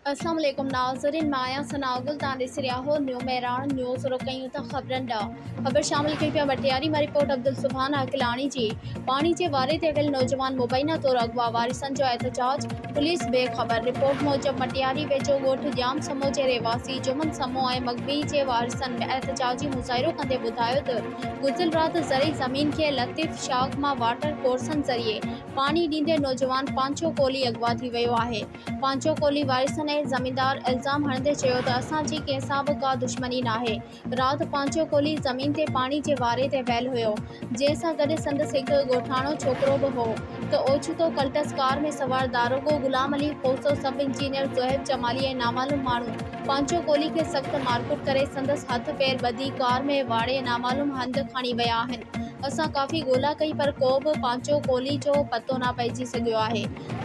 अस्सलाम वालेकुम नाज़रीन, माया सनागुल तांडिस रियाहो न्यू मेरान न्यूज़ रोकयूं त ख़बरन दा खबर शामिल की पिया बटियारी में रिपोर्ट अब्दुल सुभान अकलानी जी पानी के वारे ते विल नौजवान मुबैना तौर अगवा वारिसन जो एहतजाज पुलिस बेखबर। रिपोर्ट मूजब मटियारी वेझो ॻोठ जाम समूह के रहवासी जुमन समूह ऐं मगबी के वारिसन एहतजाजी मुज़ाहिरो कंदे ॿुधायो त गुज़िर रात ज़रई ज़मीन के लतीफ़ शाख मां वाटर कोर्सन ज़रिए पानी ॾींदे नौजवान पांचो कोली अगवा थी वियो आहे। पांचो कोली वारिसन जमींदार इल्जाम हणंदे चयो त असांजी कंहिंसां बि का दुश्मनी नाहे। रात पांचो कोली ज़मीन ते पानी जे वारे ते वहियल हुयो, जंहिंसां गॾु संदसि हिकु ॻोठाणो छोकिरो बि हो त ओचितो कल्टस कार में सवार दारोगो गुलाम अली खोसो, सब इंजीनियर ज़ोहेब जमाली ऐं नामालूम माण्हू पांचो कोली के सख्त मारकुट करे संदसि हथ पेर ॿधी कार में वाड़े नामालूम हंध खणी विया आहिनि। असां काफ़ी ॻोल्हा कई पर को बि पांचो कोली जो पतो न पइजी सघियो आहे।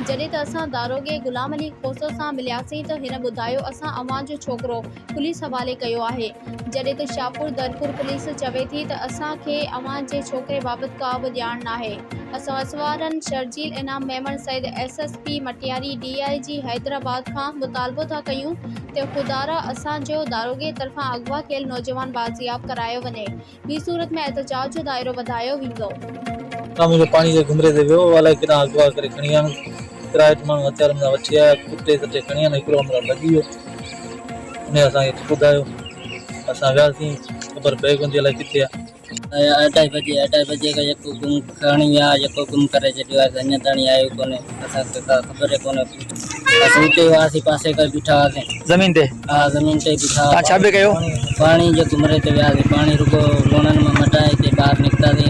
जॾहिं त असां दारोगे गुलाम अली खोसो सां मिलियासीं त हिन ॿुधायो असां अवां जो छोकिरो पुलिस हवाले कयो आहे, जॾहिं त शाहपुर दरपुर पुलिस चवे थी त असांखे अवां जे छोकिरे बाबति का बि ॼाण नाहे। असां असवारनि शर्जील इनाम मेमन सईद SSP मटियारी DIG हैदराबाद खां मुतालबो था कयूं त खुदारा असांजो दारोगे तरफ़ां अगवा कयल नौजवान बाज़ियाब करायो वञे, ॿी सूरत में एहतजाज जो दायरो वधायो वेंदो। मुझे पानी के घुमरे दे वियो वाला किना अगवा करे खणी आन किरायत माण्हू हथियार में वठी आया, कुटे सटे खणी आन, हिकिड़ो हमरा लॻी वियो। उन असांखे ॿुधायो, असां वियासीं, ख़बर पए कोन थी अलाए किथे आहे। 2:30 बजे का यको गुम खणी आ यको गुम करे छॾियो आहे, अञा ताणी आयो कोन्हे, असांखे का ख़बर कोन्हे। असां हिते आसे पासे का बीठा हुआसीं ज़मीन ते। हा ज़मीन ते बीठा। छा बि कयो? पानी जे घुमरे ते वियासीं, पानी रुगो लूणनि में मटाए ते ॿाहिरि निकितासीं।